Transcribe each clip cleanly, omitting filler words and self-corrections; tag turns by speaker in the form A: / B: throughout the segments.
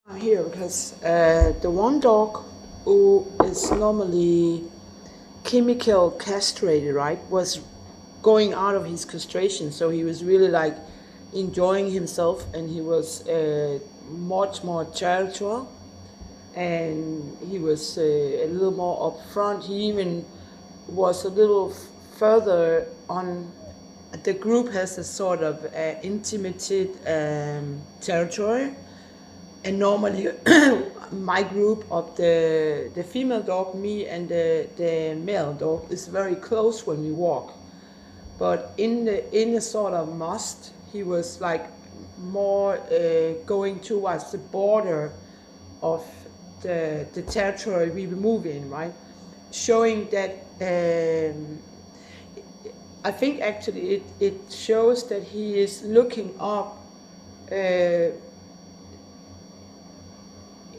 A: I'm here because the one dog who is normally chemical castrated, right, was going out of his castration. So he was really like enjoying himself, and he was much more territorial, and he was a little more upfront. He even was a little further on. The group has a sort of intimate territory, and normally my group of the female dog, me and the male dog, is very close when we walk. But in a sort of must, he was like more going towards the border of the territory we were moving, right? Showing that I think actually it shows that he is looking up.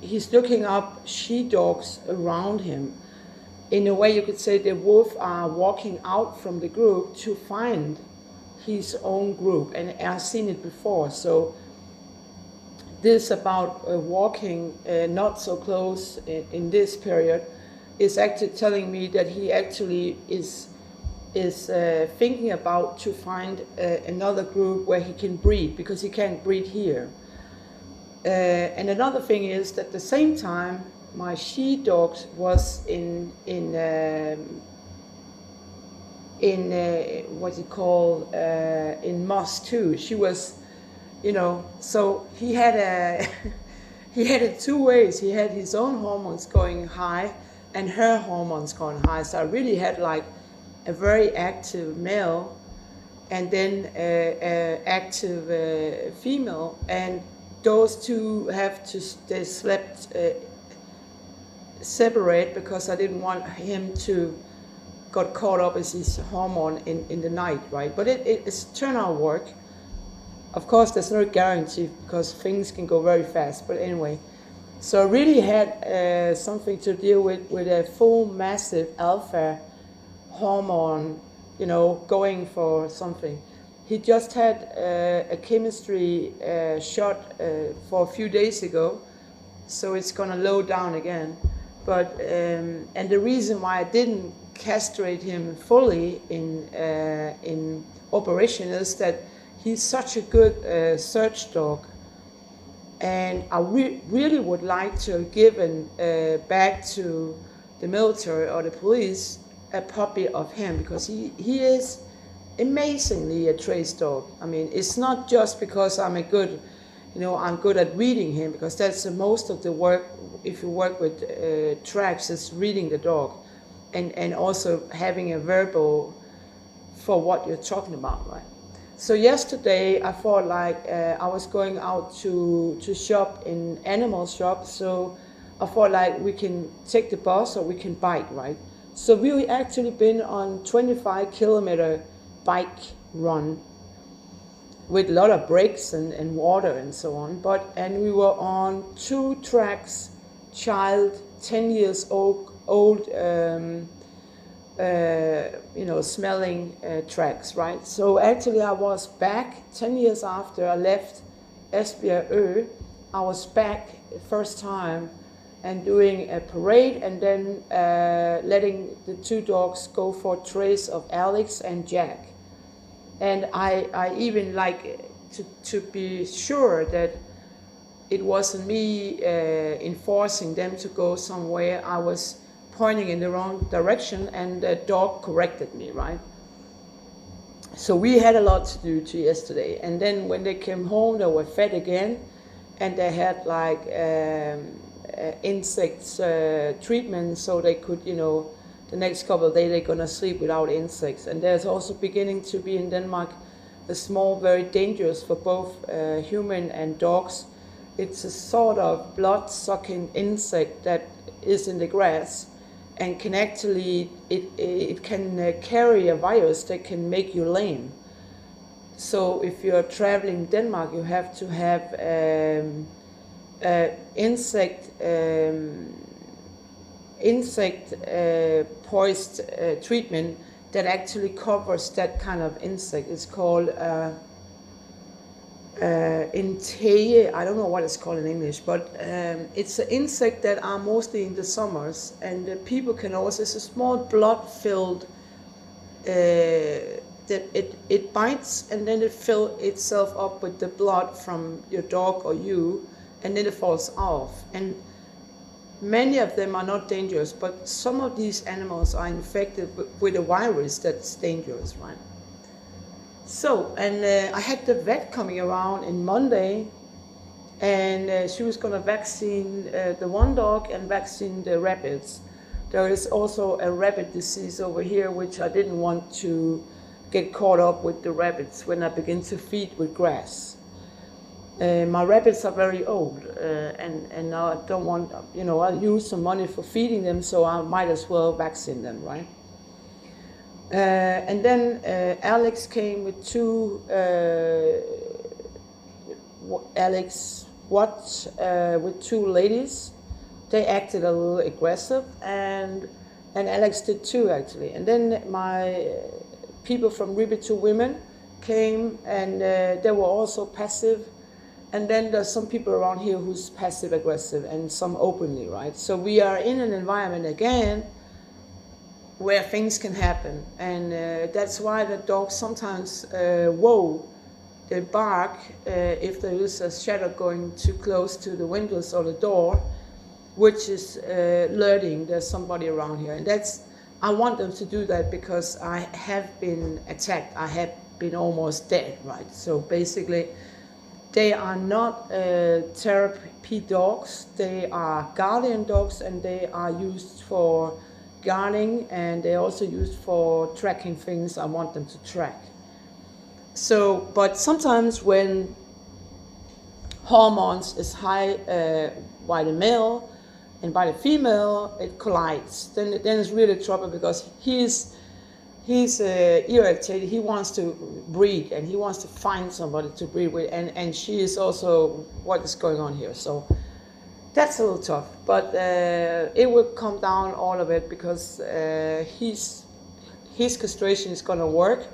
A: He's looking up she-dogs around him. In a way, you could say the wolf are walking out from the group to find his own group, and I've seen it before. So this about walking not so close in this period is actually telling me that he actually is thinking about to find another group where he can breed, because he can't breed here. And another thing is that at the same time, my she-dog was in what you call in moss too. She was, so he had a he had it two ways. He had his own hormones going high and her hormones going high. So I really had like a very active male and then a active female, and those two have to they slept separate because I didn't want him to got caught up as his hormone in the night, right? But it's turned out work. Of course, there's no guarantee because things can go very fast. But anyway, so I really had something to deal with a full massive alpha hormone, going for something. He just had a chemistry shot for a few days ago, so it's gonna low down again. But and the reason why I didn't castrate him fully in operation is that he's such a good search dog, and I really would like to give back to the military or the police a puppy of him, because he is amazingly a trace dog. I mean, it's not just because I'm good at reading him, because that's most of the work. If you work with tracks, is reading the dog, and also having a verbal for what you're talking about, right? So yesterday I thought like I was going out to shop in animal shop, so I thought like we can take the bus or we can bike, right? So we actually been on 25-kilometer bike run with a lot of breaks and water and so on. And we were on two tracks, child, 10 years old, smelling tracks, right? So actually I was back 10 years after I left Esbjerg Ø. I was back first time and doing a parade, and then letting the two dogs go for trace of Alex and Jack. And I even like to be sure that it wasn't me enforcing them to go somewhere. I was pointing in the wrong direction, and the dog corrected me, right? So we had a lot to do to yesterday. And then when they came home, they were fed again, and they had like insects treatment, so they could, the next couple of days they're gonna sleep without insects. And there's also beginning to be in Denmark a small, very dangerous for both human and dogs. It's a sort of blood-sucking insect that is in the grass, and can actually it can carry a virus that can make you lame. So if you're traveling Denmark, you have to have insect poised treatment that actually covers that kind of insect. It's called Inteje, I don't know what it's called in English, but it's an insect that are mostly in the summers, and people can also, it's a small blood-filled, that it bites and then it fills itself up with the blood from your dog or you, and then it falls off. And many of them are not dangerous, but some of these animals are infected with a virus that's dangerous, right? So, and I had the vet coming around on Monday, and she was going to vaccine the one dog and vaccine the rabbits. There is also a rabbit disease over here, which I didn't want to get caught up with the rabbits when I begin to feed with grass. My rabbits are very old, and now I don't want, I use some money for feeding them, so I might as well vaccine them, right? And then Alex came with two, Alex Watts with two ladies. They acted a little aggressive, and Alex did too, actually. And then my people from Ribbit to Women came, and they were also passive. And then there's some people around here who's passive aggressive and some openly, right? So we are in an environment again where things can happen, and that's why the dogs sometimes they bark if there is a shadow going too close to the windows or the door, which is alerting there's somebody around here. And I want them to do that because I have been attacked. I have been almost dead, right? So basically, they are not therapy dogs. They are guardian dogs, and they are used for guarding, and they're also used for tracking things I want them to track. So, but sometimes when hormones is high by the male and by the female, it collides. Then it's really trouble, because he's irritated. He wants to breed, and he wants to find somebody to breed with, and she is also what is going on here. So that's a little tough, but it will come down, all of it, because his castration is going to work.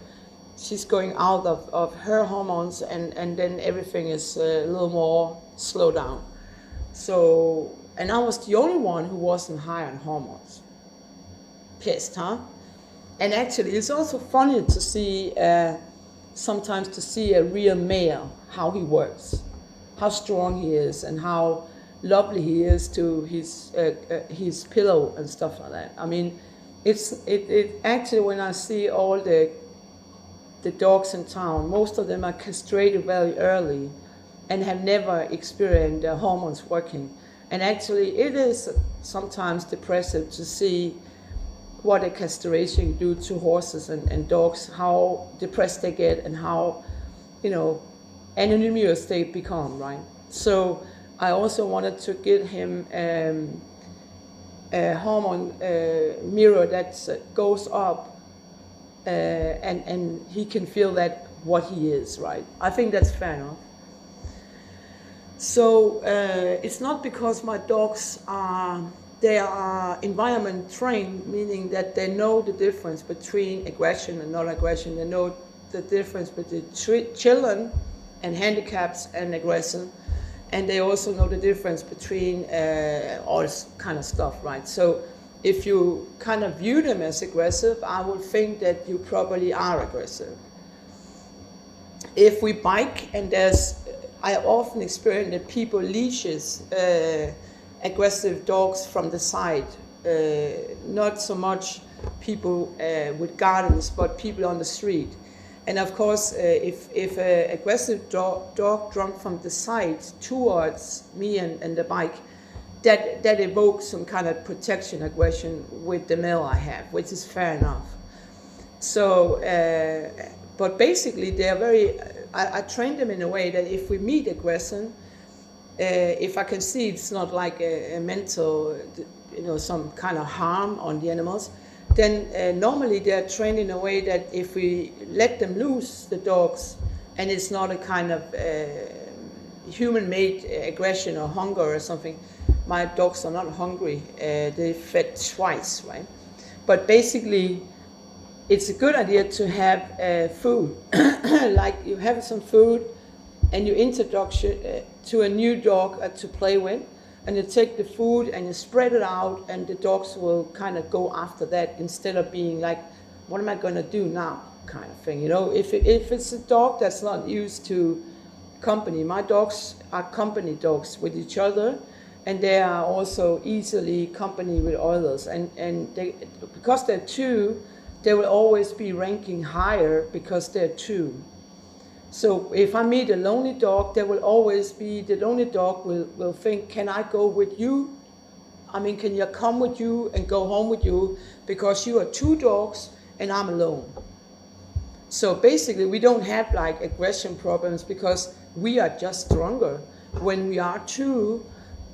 A: She's going out of her hormones, and then everything is a little more slowed down. So, and I was the only one who wasn't high on hormones. Pissed, huh? And actually, it's also funny to see, sometimes to see a real male, how he works, how strong he is, and how lovely he is to his pillow and stuff like that. I mean, it actually, when I see all the dogs in town, most of them are castrated very early and have never experienced their hormones working. And actually, it is sometimes depressive to see what a castration do to horses and dogs, how depressed they get, and how, anonymous they become, right? So I also wanted to give him a hormone mirror that goes up, and he can feel that what he is, right? I think that's fair enough. So it's not because my dogs they are environment trained, meaning that they know the difference between aggression and non-aggression. They know the difference between children and handicaps and aggression. And they also know the difference between all this kind of stuff, right? So if you kind of view them as aggressive, I would think that you probably are aggressive. If we bike, and I have often experienced that people leashes aggressive dogs from the side. Not so much people with gardens, but people on the street. And of course, if an aggressive dog jumped from the side towards me and the bike, that evokes some kind of protection aggression with the male I have, which is fair enough. So, but basically, they are very. I train them in a way that if we meet aggression, if I can see it's not like a mental, some kind of harm on the animals, then normally they're trained in a way that if we let them loose, the dogs, and it's not a kind of human-made aggression or hunger or something. My dogs are not hungry. They fed twice, right? But basically, it's a good idea to have food. Like you have some food, and you introduce to a new dog to play with, and you take the food and you spread it out, and the dogs will kind of go after that instead of being like, what am I going to do now, kind of thing. If it's a dog that's not used to company, my dogs are company dogs with each other, and they are also easily company with others, and because they're two, they will always be ranking higher because they're two. So if I meet a lonely dog, there will always be, the lonely dog will think, can I go with you? I mean, can you come with you and go home with you? Because you are two dogs and I'm alone. So basically we don't have like aggression problems because we are just stronger when we are two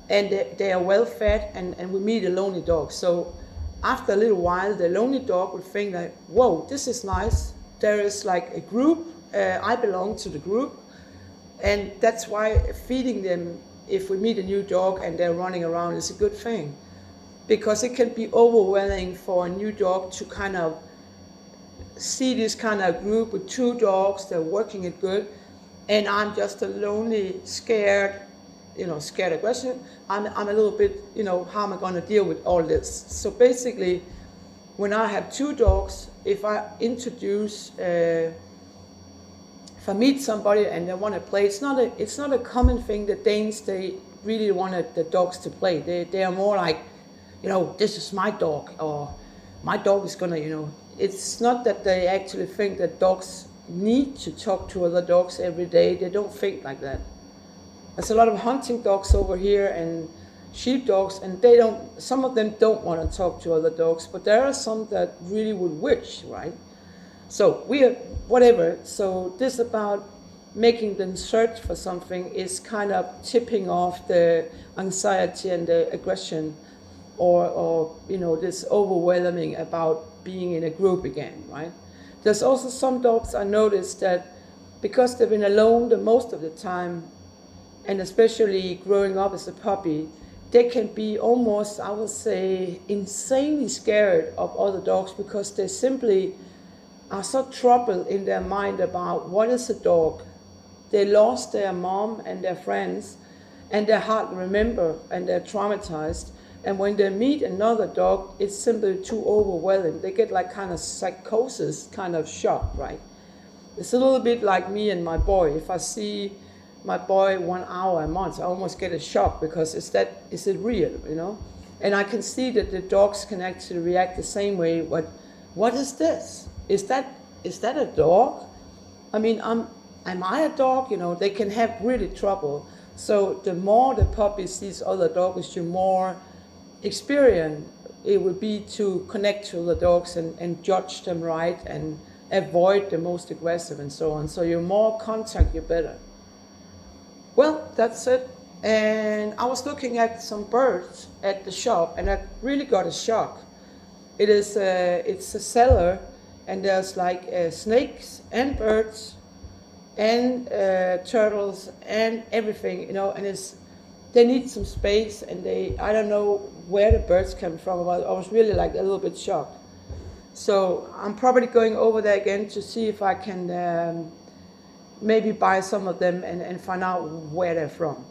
A: and they are well fed and we meet a lonely dog. So after a little while, the lonely dog would think like, whoa, this is nice. There is like a group. I belong to the group, and that's why feeding them, if we meet a new dog and they're running around, is a good thing, because it can be overwhelming for a new dog to kind of see this kind of group with two dogs, they're working it good, and I'm just a lonely, scared aggression. I'm a little bit, how am I going to deal with all this? So basically, when I have two dogs, if I introduce if I meet somebody and they want to play, it's not a common thing that Danes, they really wanted the dogs to play. They are more like, this is my dog, or my dog is gonna, it's not that they actually think that dogs need to talk to other dogs every day. They don't think like that. There's a lot of hunting dogs over here and sheep dogs, and some of them don't want to talk to other dogs, but there are some that really would wish, right? So whatever. So this about making them search for something is kind of tipping off the anxiety and the aggression, or this overwhelming about being in a group again, right? There's also some dogs I noticed that because they've been alone the most of the time, and especially growing up as a puppy, they can be almost, I would say, insanely scared of other dogs because they simply are so troubled in their mind about what is a dog. They lost their mom and their friends, and they're hard to remember, and they're traumatized. And when they meet another dog, it's simply too overwhelming. They get like kind of psychosis, kind of shock, right? It's a little bit like me and my boy. If I see my boy 1 hour a month, I almost get a shock because is it real, And I can see that the dogs can actually react the same way. What is this? Is that a dog? I mean, am I a dog? They can have really trouble. So the more the puppy sees other dogs, the more experience it would be to connect to the dogs and judge them right and avoid the most aggressive and so on. So you're more contact, you're better. Well, that's it. And I was looking at some birds at the shop, and I really got a shock. It's a cellar, and there's like snakes and birds and turtles and everything, and they need some space, and I don't know where the birds come from. I was really like a little bit shocked. So I'm probably going over there again to see if I can maybe buy some of them and find out where they're from.